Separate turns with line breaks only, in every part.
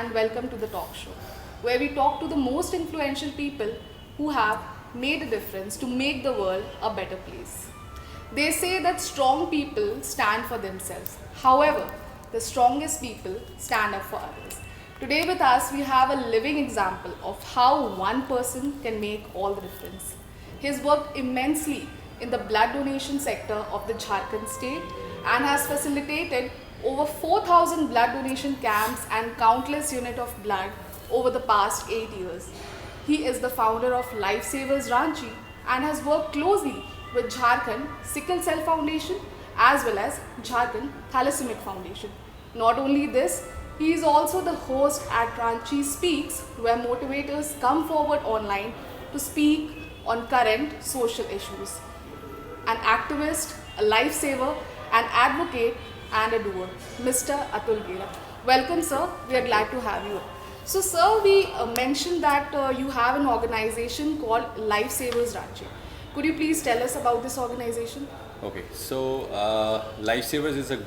and welcome to the talk show, where we talk to the most influential people who have made a difference to make the world a better place. They say that strong people stand for themselves. However, the strongest people stand up for others. Today with us, we have a living example of how one person can make all the difference. He has worked immensely in the blood donation sector of the Jharkhand state and has facilitated over 4,000 blood donation camps and countless units of blood over the past 8 years. He is the founder of Lifesavers Ranchi and has worked closely with Jharkhand Sickle Cell Foundation as well as Jharkhand Thalassemia Foundation. Not only this, he is also the host at Ranchi Speaks, where motivators come forward online to speak on current social issues. An activist, a lifesaver, an advocate, and a doer, Mr. Atul Gera. Welcome, sir. We are glad to have you. So, sir, we mentioned that you have an organization called Lifesavers Ranchi. Could you please tell us about this organization?
Okay, so Lifesavers is a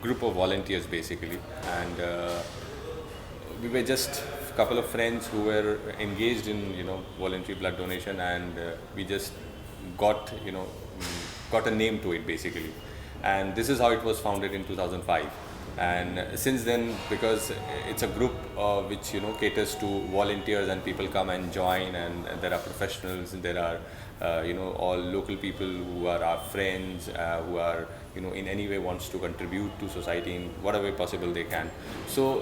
group of volunteers basically, and we were just a couple of friends who were engaged in voluntary blood donation, and we just got got a name to it basically, and this is how it was founded in 2005. And since then, because it's a group which caters to volunteers, and people come and join, and there are professionals, and there are all local people who are our friends, who are in any way wants to contribute to society in whatever way possible they can. So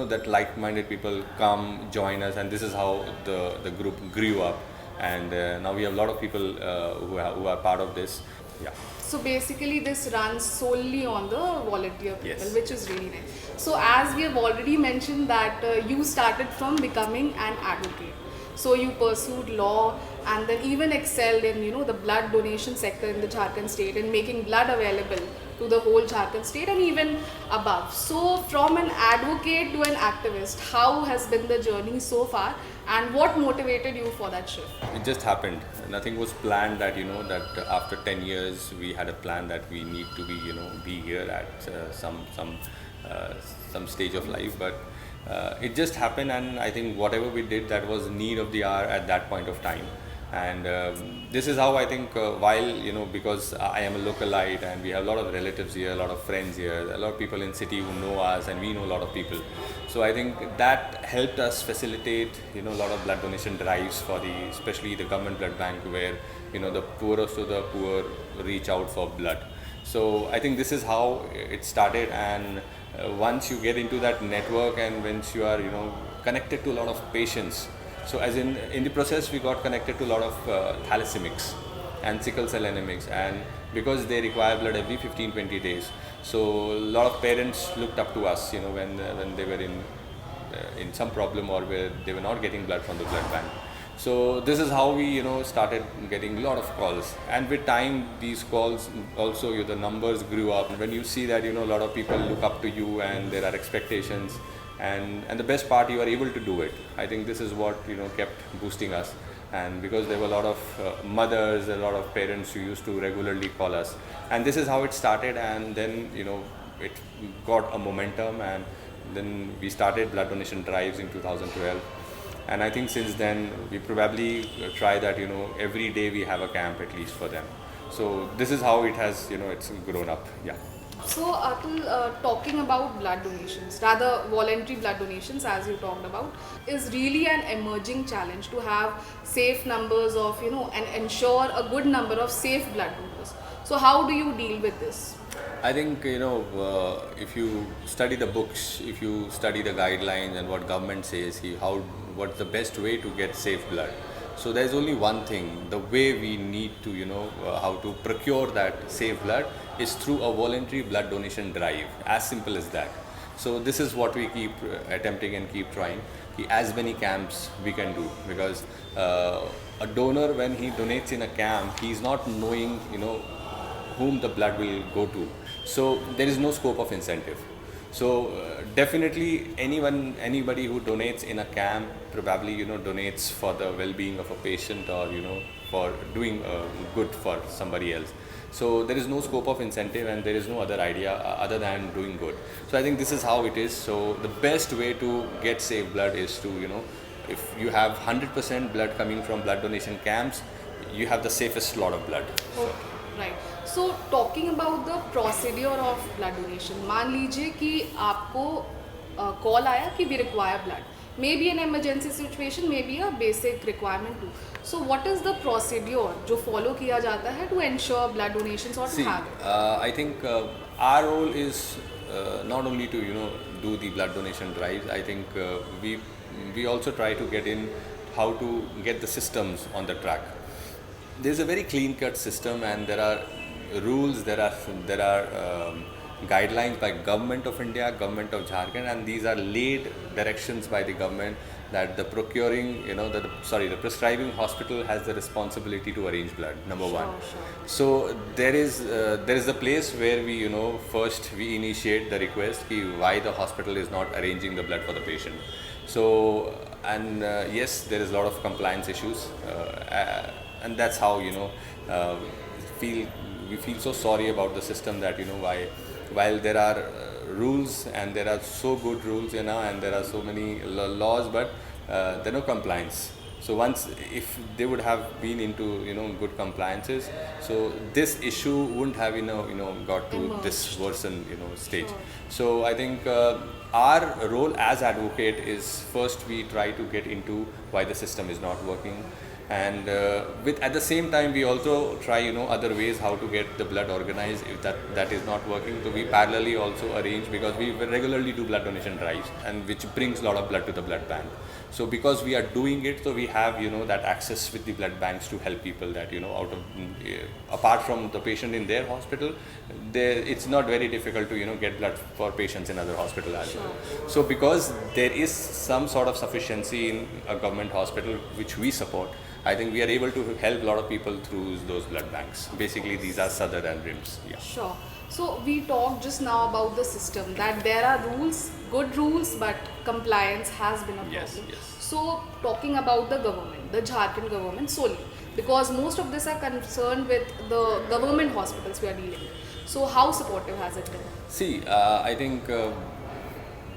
that like-minded people come join us, and this is how the group grew up. And now we have a lot of people who are part of this. Yeah.
So basically, this runs solely on the volunteer people,
Yes.
which is really nice. So as we have already mentioned that you started from becoming an advocate. So you pursued law and then even excelled in the blood donation sector in the Jharkhand state and making blood available to the whole Jharkhand state and even above. So from an advocate to an activist, how has been the journey so far, and what motivated you for that shift?
It just happened. Nothing was planned. That that after 10 years we had a plan that we need to be here at some stage of life, but it just happened. And I think whatever we did, that was need of the hour at that point of time. And this is how I think while because I am a localite, and we have a lot of relatives here, a lot of friends here, a lot of people in city who know us, and we know a lot of people. So I think that helped us facilitate a lot of blood donation drives for especially the government blood bank, where the poorest of the poor reach out for blood. So I think this is how it started. And once you get into that network, and once you are connected to a lot of patients, so as in the process we got connected to a lot of thalassemics and sickle cell anemics, and because they require blood every 15-20 days, so a lot of parents looked up to us when they were in some problem, or where they were not getting blood from the blood bank. So this is how we started getting a lot of calls, and with time these calls also the numbers grew up. When you see that a lot of people look up to you, and there are expectations, and the best part, you are able to do it. I think this is what kept boosting us. And because there were a lot of mothers, a lot of parents who used to regularly call us, and this is how it started. And then it got a momentum, and then we started blood donation drives in 2012. And I think since then we probably try that every day we have a camp at least for them. So this is how it has it's grown up. Yeah.
So, Atul, talking about blood donations, rather voluntary blood donations, as you talked about, is really an emerging challenge to have safe numbers of, and ensure a good number of safe blood donors. So, how do you deal with this?
I think if you study the books, if you study the guidelines and what government says, what's the best way to get safe blood. So there's only one thing: the way we need to how to procure that safe blood is through a voluntary blood donation drive. As simple as that. So this is what we keep attempting and keep trying. As many camps we can do, because a donor, when he donates in a camp, he's not knowing whom the blood will go to. So there is no scope of incentive. So definitely anybody who donates in a camp probably donates for the well-being of a patient, or for doing good for somebody else. So there is no scope of incentive and there is no other idea other than doing good. So I think this is how it is. So the best way to get safe blood is to, if you have 100% blood coming from blood donation camps, you have the safest lot of blood.
Okay, right. So talking about the procedure of blood donation, मान लीजिए कि आपको call आया कि we require blood. Maybe an emergency situation, maybe a basic requirement too. So what is the procedure जो follow किया जाता है to ensure blood donations or to
See,
have it?
I think our role is not only to do the blood donation drives. I think we also try to get in how to get the systems on the track. There's a very clean-cut system, and there are rules. There are guidelines by Government of India, Government of Jharkhand, and these are laid directions by the government that the the prescribing hospital has the responsibility to arrange blood. Number one.
Sure.
So there is a place where we first we initiate the request why the hospital is not arranging the blood for the patient. So and yes, there is a lot of compliance issues, and that's how we feel so sorry about the system that while there are rules and there are so good rules and there are so many laws, but there are no compliance. So once if they would have been into good compliances, so this issue wouldn't have got to this worsen stage.
Sure.
So I think our role as advocate is first we try to get into why the system is not working, and with at the same time we also try other ways how to get the blood organized if that is not working. So we parallelly also arrange, because we regularly do blood donation drives, and which brings a lot of blood to the blood bank. So because we are doing it, so we have that access with the blood banks to help people that out of apart from the patient in their hospital, it's not very difficult to get blood for patients in other hospital as well. So because there is some sort of sufficiency in a government hospital which we support, I think we are able to help a lot of people through those blood banks. Basically these are Sadar and RIMS. Yeah.
Sure. So we talked just now about the system, that there are rules, good rules, but compliance has been a problem.
Yes.
So talking about the government, the Jharkhand government solely, because most of this are concerned with the government hospitals we are dealing with. So how supportive has it been?
See, I think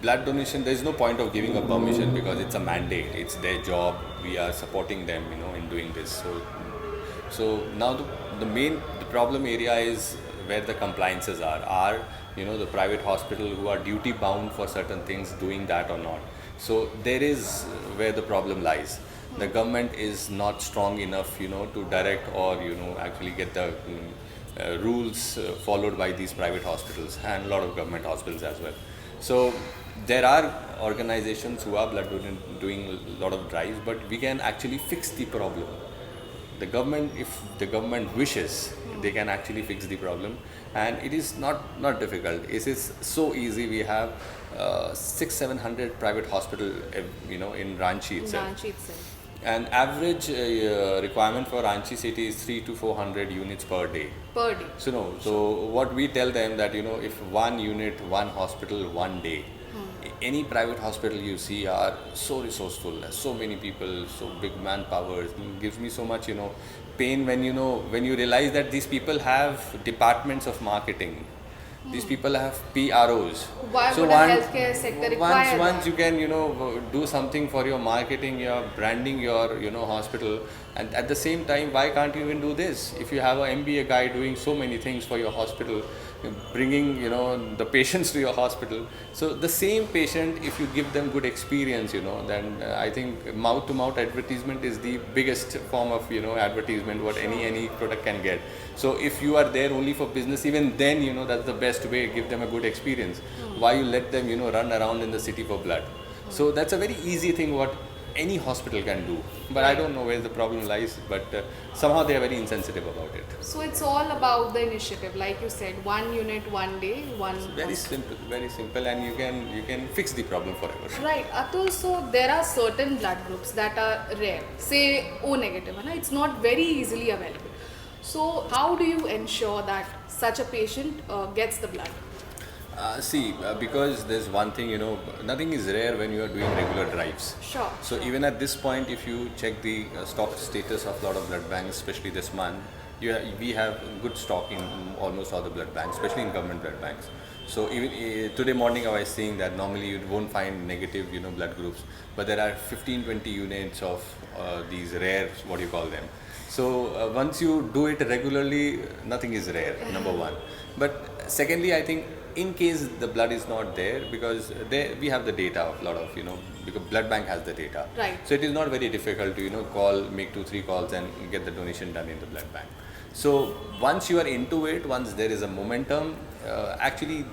blood donation, there is no point of giving a permission because it's a mandate. It's their job. We are supporting them, in doing this. So now the problem area is where the compliances are the private hospital who are duty bound for certain things doing that or not. So there is where the problem lies. The government is not strong enough to direct or actually get the rules followed by these private hospitals and a lot of government hospitals as well. So there are organizations who are doing a lot of drives, but we can actually fix the problem. The government, if the government wishes, they can actually fix the problem, and it is not difficult. It is so easy. We have 600-700 private hospital in Ranchi itself. And average requirement for Ranchi city is 300 to 400 units per day.
Per day.
So what we tell them that if one unit, one hospital, one day. Any private hospital you see are so resourceful, so many people, so big manpower. It gives me so much pain when you realize that these people have departments of marketing. These people have PROs.
Why
so
would a healthcare sector require
once you can do something for your marketing, your branding, your hospital, and at the same time, why can't you even do this? If you have an MBA guy doing so many things for your hospital, bringing the patients to your hospital, so the same patient, if you give them good experience, then I think mouth to mouth advertisement is the biggest form of advertisement what any product can get. So if you are there only for business, even then that's the best way, give them a good experience. Why you let them run around in the city for blood? So that's a very easy thing what any hospital can do, but I don't know where the problem lies, but somehow they are very insensitive about it.
So it's all about the initiative, like you said, one unit, one day, one.
Very simple, and you can fix the problem forever.
Right, Atul. So there are certain blood groups that are rare, say O negative, it's not very easily available. So how do you ensure that such a patient gets the blood?
Because there's one thing, nothing is rare when you are doing regular drives.
Sure.
So
sure.
even at this point, if you check the stock status of a lot of blood banks, especially this month, we have good stock in almost all the blood banks, especially in government blood banks. So even today morning I was saying that normally you won't find negative, blood groups, but there are 15, 20 units of these rare, what do you call them. So once you do it regularly, nothing is rare, number one. But secondly, I think in case the blood is not there, because we have the data of a lot of, because blood bank has the data.
Right.
So it is not very difficult to, make 2-3 calls and get the donation done in the blood bank. So once you are into it, once there is a momentum, actually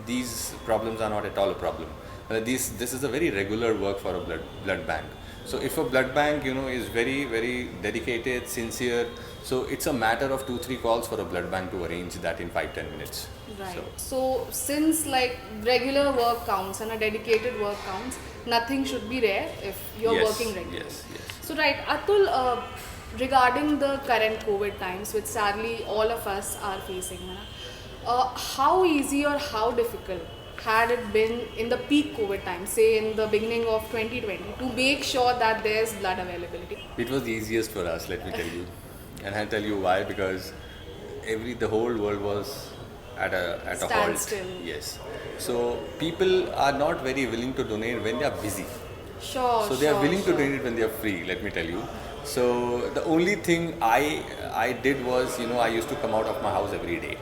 these problems are not at all a problem. This is a very regular work for a blood bank. So if a blood bank, is very, very dedicated, sincere, so it's a matter of 2-3 calls for a blood bank to arrange that in 5-10 minutes.
Right. So since like regular work counts and a dedicated work counts, nothing should be rare if you're
Yes,
working regularly.
yes, yes.
So right, Atul, regarding the current COVID times, which sadly all of us are facing, how easy or how difficult had it been in the peak COVID time, say in the beginning of 2020, to make sure that there's blood availability?
It was the easiest for us, let me tell you. And I'll tell you why, because the whole world was at a halt.
Standstill.
Yes. So people are not very willing to donate when they are busy.
Sure.
So they are willing to donate when they are free, let me tell you. So the only thing I did was, I used to come out of my house every day.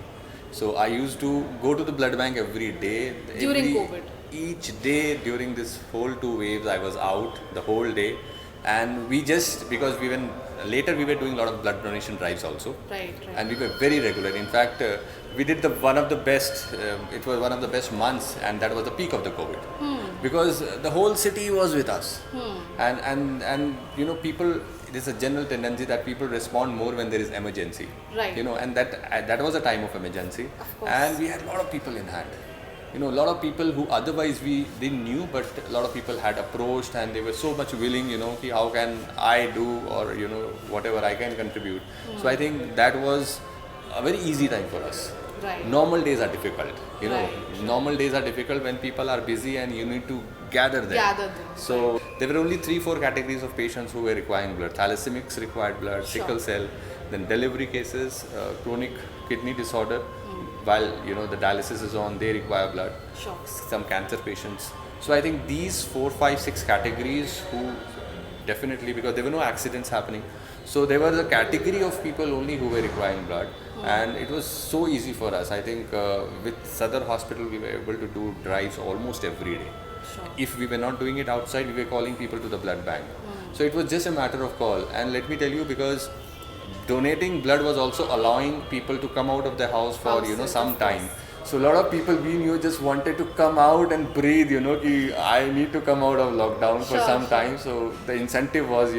So I used to go to the blood bank every day.
During COVID?
Each day during this whole 2 waves, I was out the whole day. And because later we were doing a lot of blood donation drives also.
Right.
And we were very regular. In fact, we did one of the best, it was one of the best months, and that was the peak of the COVID. Because the whole city was with us. And people, it is a general tendency that people respond more when there is emergency.
Right.
And that was a time of emergency.
Of course.
And we had a lot of people in hand. A lot of people who otherwise we didn't knew, but a lot of people had approached and they were so much willing, ki how can I do, or, whatever I can contribute. So I think that was a very easy time for us.
Right.
Normal days are difficult,
Right.
Normal days are difficult when people are busy and you need to gather them. So there were only 3-4 categories of patients who were requiring blood. Thalassemics required blood,
Sure.
sickle cell, then delivery cases, chronic kidney disorder. While the dialysis is on, they require blood.
Sure.
Some cancer patients. So I think these 4, 5, 6 categories who definitely, because there were no accidents happening, so there was a category of people only who were requiring blood, and it was so easy for us. I think with Sadar Hospital we were able to do drives almost every day.
Sure.
If we were not doing it outside, we were calling people to the blood bank. So it was just a matter of call. And let me tell you, because donating blood was also allowing people to come out of their house for
Houses,
some
of
time.
course.
So a lot of people we knew just wanted to come out and breathe, ki I need to come out of lockdown for
Sure,
some
sure.
time. So the incentive was,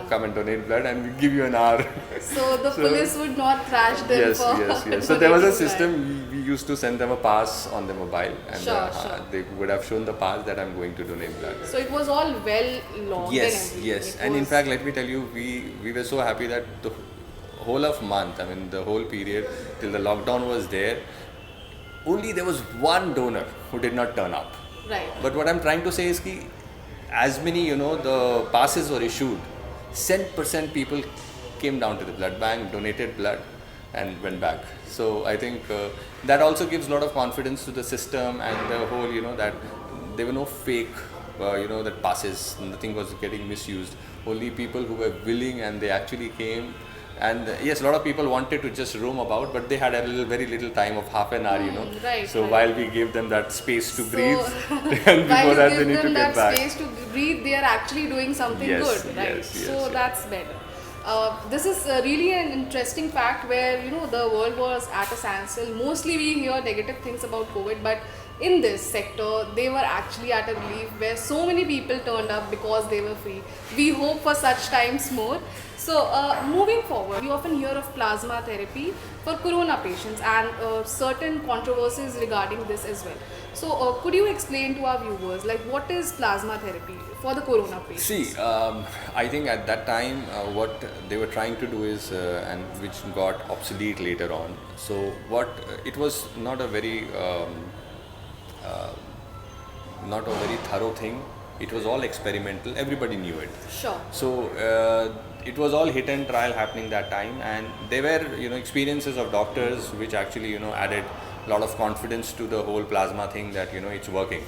come and donate blood and we give you an hour.
So the police would not thrash them
Yes.
for
So there was a
donating blood.
system, we used to send them a pass on the mobile, and
Sure.
they would have shown the pass that I'm going to donate blood.
So it was all well logged
Yes,
and
yes.
everything.
And in fact, let me tell you, we were so happy that the whole of month, the whole period till the lockdown was there, only there was one donor who did not turn up.
Right.
But what I'm trying to say is that as many, the passes were issued, 100% people came down to the blood bank, donated blood and went back. So I think that also gives a lot of confidence to the system and the whole, that there were no fake, that passes, nothing was getting misused. Only people who were willing and they actually came. And yes, a lot of people wanted to just roam about, but they had very little time of half an hour,
Right,
So
right.
while we gave them that space to
So,
breathe, and
while
before
you
that
give
they need to
them
get
that
back.
space to breathe, they are actually doing something
Yes,
good, right?
yes,
So
yes.
that's better. This is really an interesting fact where the world was at a standstill. Mostly we hear negative things about COVID, but in this sector they were actually at a relief where so many people turned up because they were free. We hope for such times more. So moving forward, we often hear of plasma therapy for corona patients and certain controversies regarding this as well. So could you explain to our viewers like what is plasma therapy for the corona patients?
See, I think at that time what they were trying to do is, and which got obsolete later on. So it was not a very uh, not a very thorough thing. It was all experimental. Everybody knew it.
Sure.
So it was all hit and trial happening that time, and there were experiences of doctors which actually added a lot of confidence to the whole plasma thing that it's working,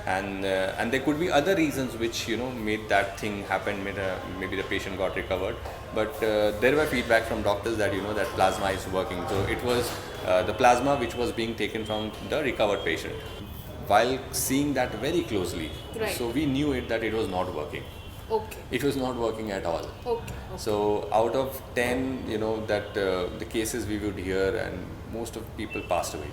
and there could be other reasons which made that thing happen. Maybe the patient got recovered, but there were feedback from doctors that that plasma is working. So it was the plasma which was being taken from the recovered patient. While seeing that very closely,
Right.
so we knew it that it was not working.
Okay.
It was not working at all.
Okay.
So out of 10, that the cases we would hear, and most of people passed away,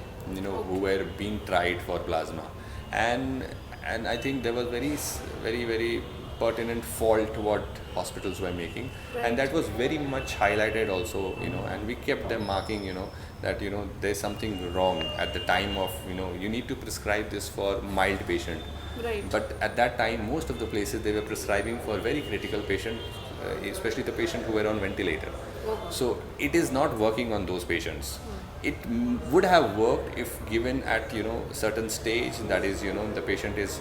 who were being tried for plasma, and I think there was very pertinent fault what hospitals were making,
Right.
and that was very much highlighted also, and we kept them marking, that there's something wrong at the time of you need to prescribe this for mild patient.
Right.
But at that time, most of the places they were prescribing for very critical patient, especially the patient who were on ventilator.
Okay.
So it is not working on those patients. It would have worked if given at certain stage, that is the patient is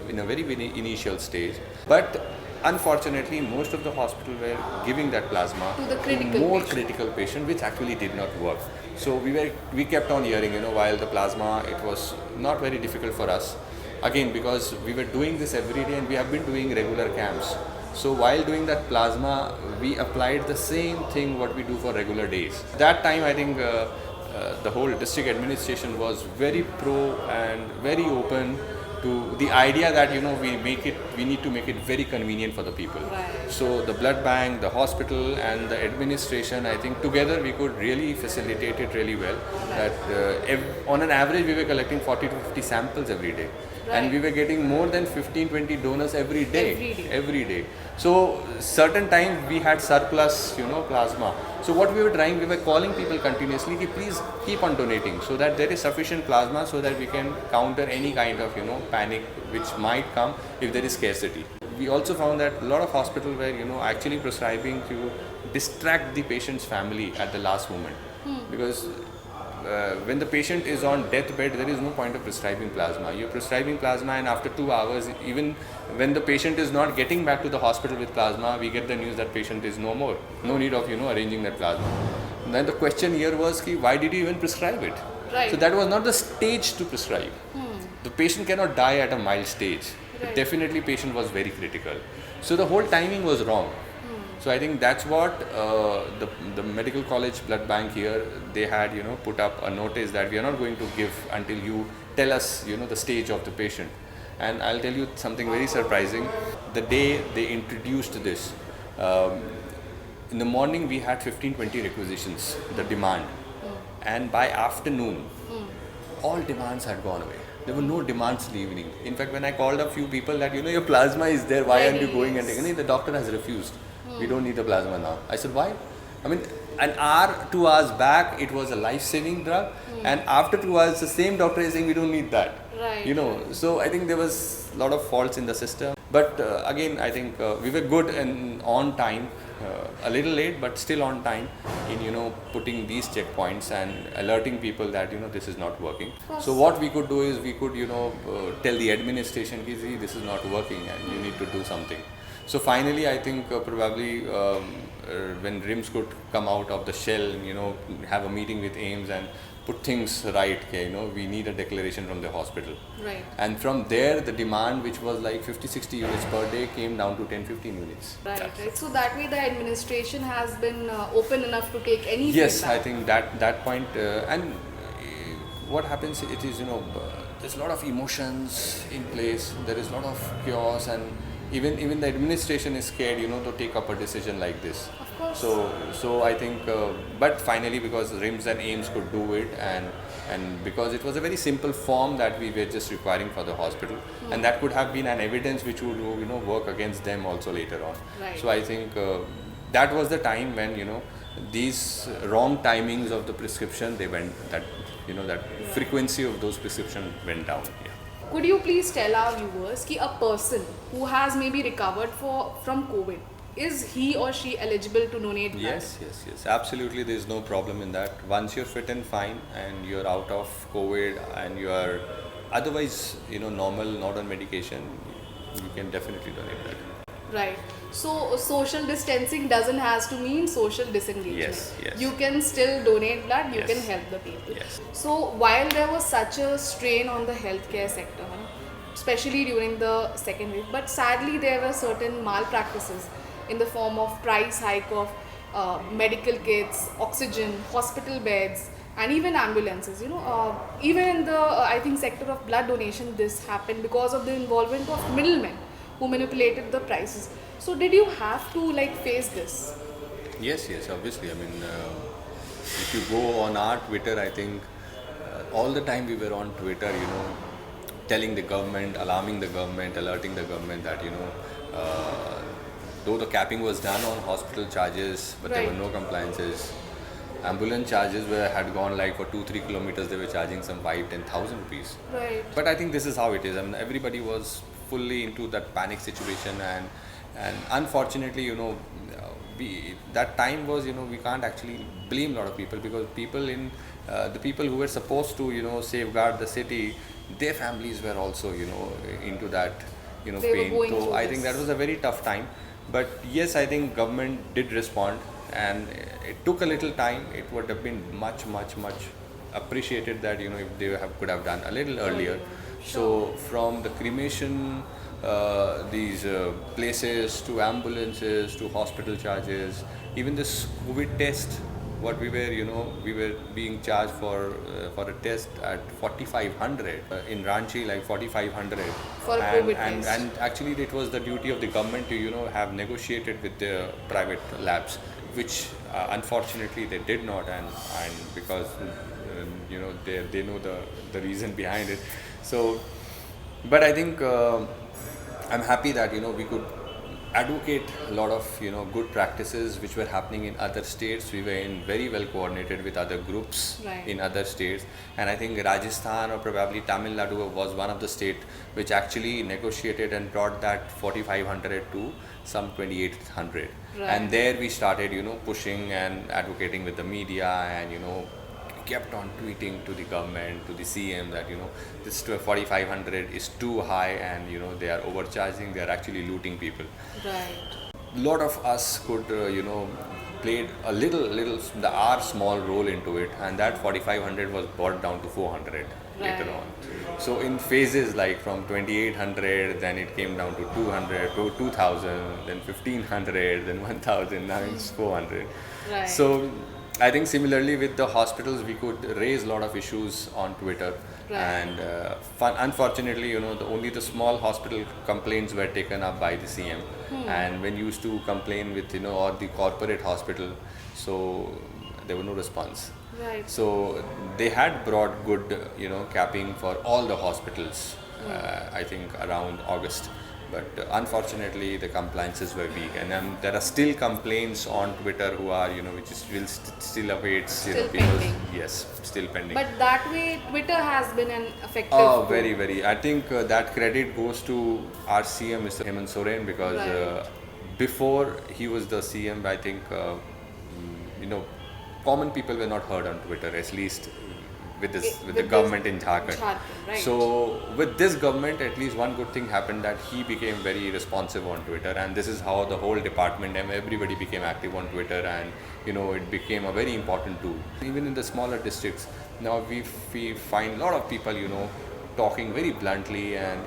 in a very initial stage. But unfortunately, most of the hospital were giving that plasma
To the critical
more
patient.
critical patient, which actually did not work. So we kept on hearing, while the plasma, it was not very difficult for us. Again, because we were doing this every day and we have been doing regular camps. So while doing that plasma, we applied the same thing what we do for regular days. That time, I think the whole district administration was very pro and very open to the idea that we need to make it very convenient for the people.
Right.
So the blood bank, the hospital, and the administration, I think together we could really facilitate it really well. That on an average we were collecting 40 to 50 samples every day, and
Right.
we were getting more than 15-20 donors every day.
Every day.
Every day. So certain times we had surplus, plasma. So what we were trying, we were calling people continuously, ki please keep on donating, so that there is sufficient plasma, so that we can counter any kind of panic which might come if there is scarcity. We also found that a lot of hospitals were actually prescribing to distract the patient's family at the last moment, because when the patient is on deathbed, there is no point of prescribing plasma. You're prescribing plasma, and after 2 hours, even when the patient is not getting back to the hospital with plasma, we get the news that patient is no more. No need of arranging that plasma. And then the question here was, ki, why did you even prescribe it?
Right.
So that was not the stage to prescribe. The patient cannot die at a mild stage.
Right.
Definitely, patient was very critical. So the whole timing was wrong. So I think that's what the medical college blood bank here, they had put up a notice that we are not going to give until you tell us the stage of the patient. And I'll tell you something very surprising. The day they introduced this, in the morning we had 15-20 requisitions, the demand, and by afternoon all demands had gone away. There were no demands in the evening. In fact, when I called a few people that your plasma is there, why aren't you going and taking it? The doctor has refused. We don't need the plasma now. I said, why? I mean, an hour, 2 hours back, it was a life-saving drug, and after 2 hours, the same doctor is saying we don't need that.
Right.
So I think there was a lot of faults in the system. But again, I think we were good and on time, a little late, but still on time in putting these checkpoints and alerting people that this is not working. So what we could do is we could tell the administration, see, this is not working and you need to do something. So finally, I think probably when RIMS could come out of the shell and have a meeting with AIIMS and put things right, we need a declaration from the hospital.
Right.
And from there, the demand, which was like 50-60 units per day, came down to 10-15 units.
Right. So that way the administration has been open enough to take any
Yes,
feedback.
I think that point, and what happens, it is, there's a lot of emotions in place, there is a lot of chaos, and even the administration is scared, to take up a decision like this.
Of course.
So I think, but finally, because RIMS and AIIMS could do it, and because it was a very simple form that we were just requiring for the hospital, and that could have been an evidence which would work against them also later on.
Right.
So I think that was the time when these wrong timings of the prescription, they went that frequency of those prescription went down. Yeah.
Could you please tell our viewers कि a person who has maybe recovered from COVID, is he or she eligible to donate blood?
Yes, absolutely. There is no problem in that. Once you're fit and fine and you're out of COVID and you are otherwise, normal, not on medication, you can definitely donate blood.
Right. So social distancing doesn't has to mean social disengagement.
Yes, yes.
You can still donate blood, you
Yes.
can help the people.
Yes.
So while there was such a strain on the healthcare sector, especially during the second wave, but sadly there were certain malpractices in the form of price hike of medical kits, oxygen, hospital beds, and even ambulances. Even in the I think sector of blood donation, this happened because of the involvement of middlemen who manipulated the prices. So did you have to like face this?
Yes, yes, obviously. I mean, if you go on our Twitter, I think all the time we were on Twitter, telling the government, alarming the government, alerting the government that, though the capping was done on hospital charges, but there were
Right.
no compliances. Ambulance charges had gone like for 2-3 kilometers, they were charging some 5-10,000 rupees.
Right.
But I think this is how it is. I mean, everybody was fully into that panic situation, and unfortunately, we that time was, we can't actually blame a lot of people, because people in the people who were supposed to, safeguard the city, their families were also, into that,
They were
pain.
going
So
through
I think
this.
that was a very tough time. But yes, I think government did respond, and it took a little time. It would have been much, much, much appreciated that, if they could have done a little earlier. So from the cremation, these places, to ambulances, to hospital charges, even this COVID test, what we were being charged for a test at 4,500 in Ranchi, like 4,500
For a
and,
COVID
and,
test.
and actually it was the duty of the government to have negotiated with the private labs, which unfortunately they did not, and because they know the reason behind it. So but I think I'm happy that we could advocate a lot of good practices which were happening in other states. We were in very well coordinated with other groups
Right.
in other states, and I think Rajasthan or probably Tamil Nadu was one of the state which actually negotiated and brought that 4,500 to some 2,800.
Right.
And there we started pushing and advocating with the media, and kept on tweeting to the government, to the CM, that this 4,500 is too high, and they are overcharging, they are actually looting people.
Right.
Lot of us could played a little our small role into it, and that 4,500 was brought down to 400 later
Right.
on. So in phases, like from 2,800, then it came down to 200, to 2,000, then 1,500, then 1,000, now it's 400.
Right.
So I think similarly with the hospitals, we could raise a lot of issues on Twitter.
Right.
And unfortunately, only the small hospital complaints were taken up by the CM. And when you used to complain with, or the corporate hospital, so there were no response.
Right.
So they had brought good, capping for all the hospitals, I think around August. But unfortunately, the compliances were weak, and there are still complaints on Twitter who are, which is still awaits,
Still
people's,
pending.
yes, still pending.
But that way, Twitter has been an effective.
Oh,
tool.
very, very. I think that credit goes to our CM, Mr. Hemant Soren, because
Right.
before he was the CM, I think, common people were not heard on Twitter, at least with the
With
government
this-
in Jharkhand.
right.
So with this government, at least one good thing happened, that he became very responsive on Twitter, and this is how the whole department and everybody became active on Twitter, and it became a very important tool. Even in the smaller districts, now we find a lot of people, talking very bluntly and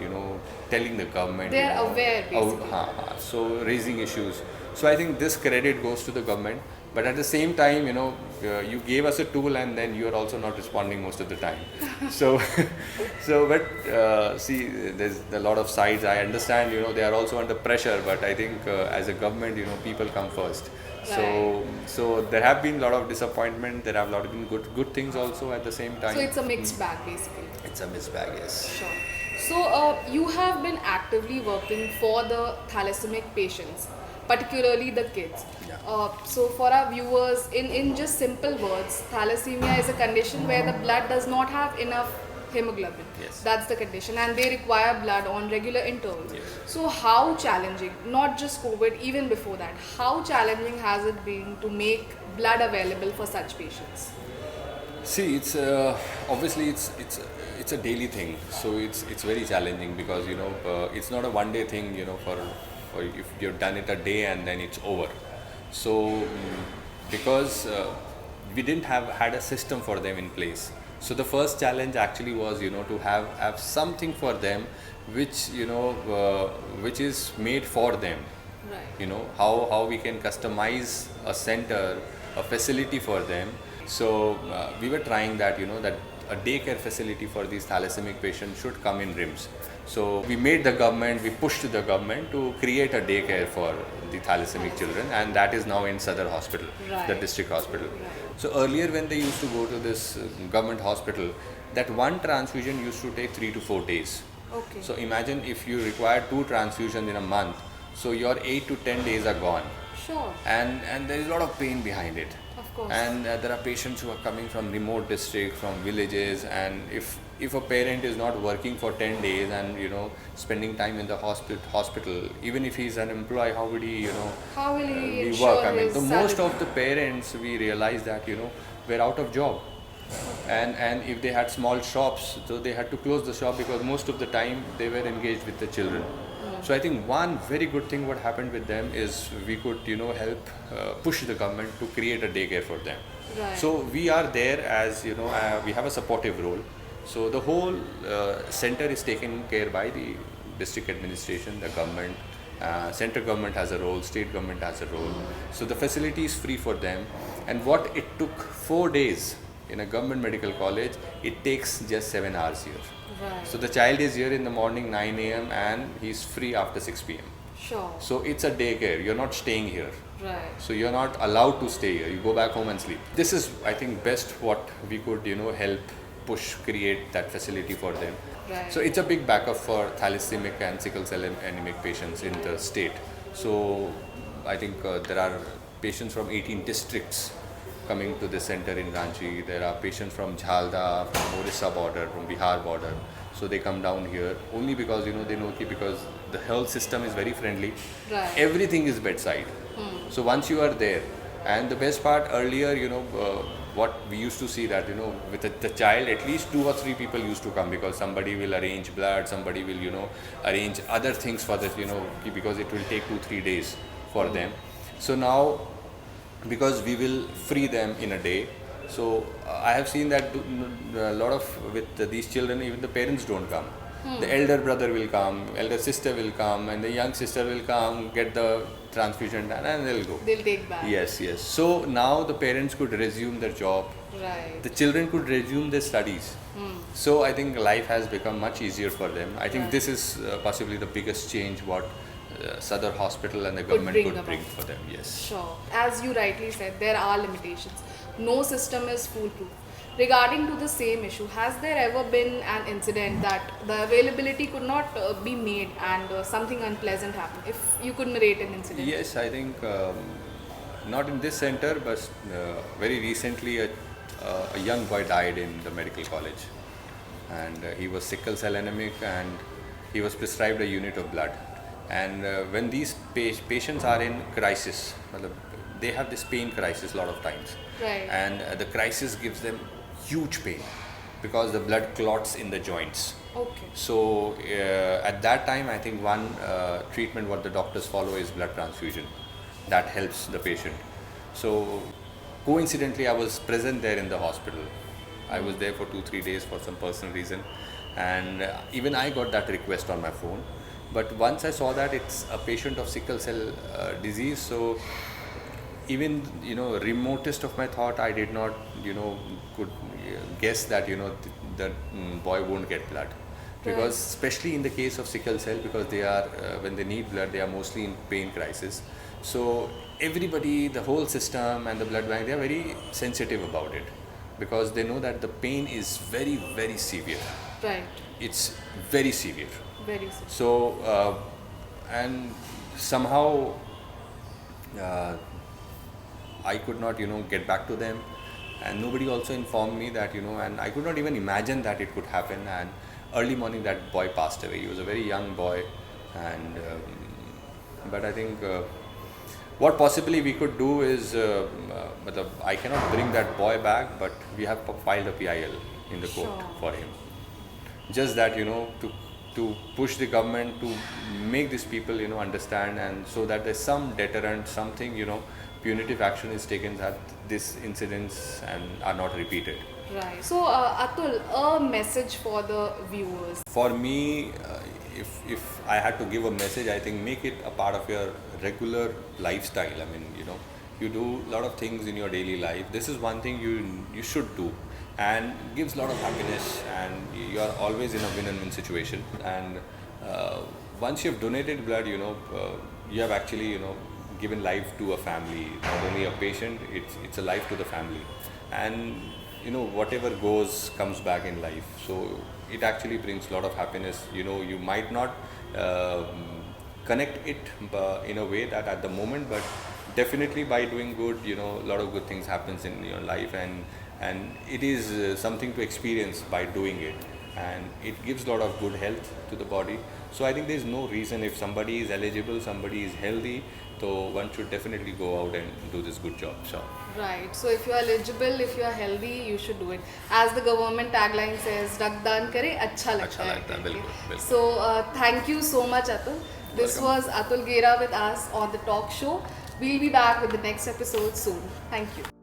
telling the government.
They are aware, basically.
So raising issues. So I think this credit goes to the government. But at the same time, you gave us a tool, and then you are also not responding most of the time. So, but see, there's a lot of sides. I understand, they are also under pressure. But I think as a government, people come first. So there have been a lot of disappointment. There have been good things also at the same time.
So it's a mixed bag, basically.
It's a mixed bag, yes.
Sure. So you have been actively working for the thalassomic patients, particularly the kids.
Yeah.
So for our viewers, in just simple words, thalassemia is a condition where the blood does not have enough hemoglobin.
Yes.
That's the condition, and they require blood on regular intervals.
Yes.
So how challenging, not just COVID, even before that, how challenging has it been to make blood available for such patients?
See, it's obviously it's a daily thing, so it's very challenging because it's not a one day thing. For if you've done it a day and then it's over. So because we didn't have had a system for them in place, so the first challenge actually was to have something for them, which which is made for them.
Right.
How we can customize a center, a facility for them. So we were trying that that a daycare facility for these thalassaemic patients should come in RIMS. So we pushed the government to create a daycare for the thalassaemic children, and that is now in Sadar Hospital, the
Right.
district hospital.
Right.
So earlier when they used to go to this government hospital, that one transfusion used to take 3 to 4 days.
Okay.
So imagine if you require 2 transfusions in a month, so your 8 to 10 days are gone,
Sure.
and there is a lot of pain behind it.
Of course.
And there are patients who are coming from remote districts, from villages, and if a parent is not working for 10 days and spending time in the hospital, even if he's an employee, how would he
How will he
we
ensure
work? I mean,
his
the most
salary?
of the parents, we realize that were out of job, and if they had small shops, so they had to close the shop because most of the time they were engaged with the children. So I think one very good thing what happened with them is we could help push the government to create a daycare for them.
Right.
So we are there as we have a supportive role. So the whole center is taken care by the district administration, the government. Central government has a role, state government has a role. So the facility is free for them. And what it took 4 days in a government medical college, it takes just 7 hours here.
Right.
So the child is here in the morning 9 a.m. and he's free after 6 p.m.
Sure.
So it's a daycare. You're not staying here.
Right.
So you're not allowed to stay here. You go back home and sleep. This is, I think, best what we could, help push, create that facility for them.
Right.
So it's a big backup for thalassaemic and sickle cell anemic patients in the state. So I think there are patients from 18 districts coming to the center in Ranchi. There are patients from Jhalda, from Orissa border, from Bihar border. So they come down here only because they know because the health system is very friendly.
Right.
Everything is bedside. So once you are there, and the best part earlier, what we used to see that with the child, at least 2 or 3 people used to come because somebody will arrange blood, somebody will arrange other things for that because it will take 2-3 days for them. So now, because we will free them in a day, so I have seen that a lot of with these children, even the parents don't come. The elder brother will come, elder sister will come, and the young sister will come, get the transfusion done, and they'll go.
They'll take back.
Yes, yes. So now the parents could resume their job,
Right.
the children could resume their studies. So I think life has become much easier for them. I think
Right.
this is possibly the biggest change what Sadar Hospital and the government
bring
could
about.
bring for them. Yes.
Sure. As you rightly said, there are limitations. No system is foolproof. Regarding to the same issue, has there ever been an incident that the availability could not be made and something unpleasant happened? If you could narrate an incident.
Yes, I think not in this center, but very recently a young boy died in the medical college, and he was sickle cell anemic, and he was prescribed a unit of blood. And when these patients are in crisis, they have this pain crisis a lot of times,
Right.
and the crisis gives them huge pain because the blood clots in the joints.
Okay.
So at that time, I think one treatment what the doctors follow is blood transfusion. That helps the patient. So coincidentally, I was present there in the hospital. I was there for 2-3 days for some personal reason, and even I got that request on my phone. But once I saw that it's a patient of sickle cell disease, so even remotest of my thought, I did not could guess that the boy won't get blood, because especially in the case of sickle cell, because they are when they need blood, they are mostly in pain crisis. So everybody, the whole system and the blood bank, they are very sensitive about it because they know that the pain is very, very severe.
Right.
It's very severe.
Very soon.
So and somehow I could not get back to them, and nobody also informed me that and I could not even imagine that it could happen. And early morning that boy passed away. He was a very young boy, and but I think what possibly we could do is, matlab, I cannot bring that boy back, but we have filed a PIL in the court
Sure.
for him. Just that, to push the government to make these people, understand, and so that there's some deterrent, something, punitive action is taken that these incidents and are not repeated.
Right. So, Atul, a message for the viewers.
For me, if I had to give a message, I think make it a part of your regular lifestyle. I mean, you do a lot of things in your daily life. This is one thing you should do, and gives a lot of happiness, and you are always in a win-win situation. And once you've donated blood, you have actually, given life to a family, not only a patient. It's a life to the family, and whatever goes comes back in life. So it actually brings a lot of happiness. You might not connect it in a way that at the moment, but definitely by doing good, a lot of good things happens in your life, and it is something to experience by doing it, and it gives a lot of good health to the body. So I think there is no reason, if somebody is eligible, somebody is healthy, so one should definitely go out and do this good job. Sure.
Right. So if you are eligible, if you are healthy, you should do it. As the government tagline says, "रक्तदान करे अच्छा लगता है."
लगता है, बिल्कुल, बिल्कुल.
So thank you so much, Atul. This
Welcome.
was Atul Gera with us on the talk show. We'll be back with the next episode soon. Thank you.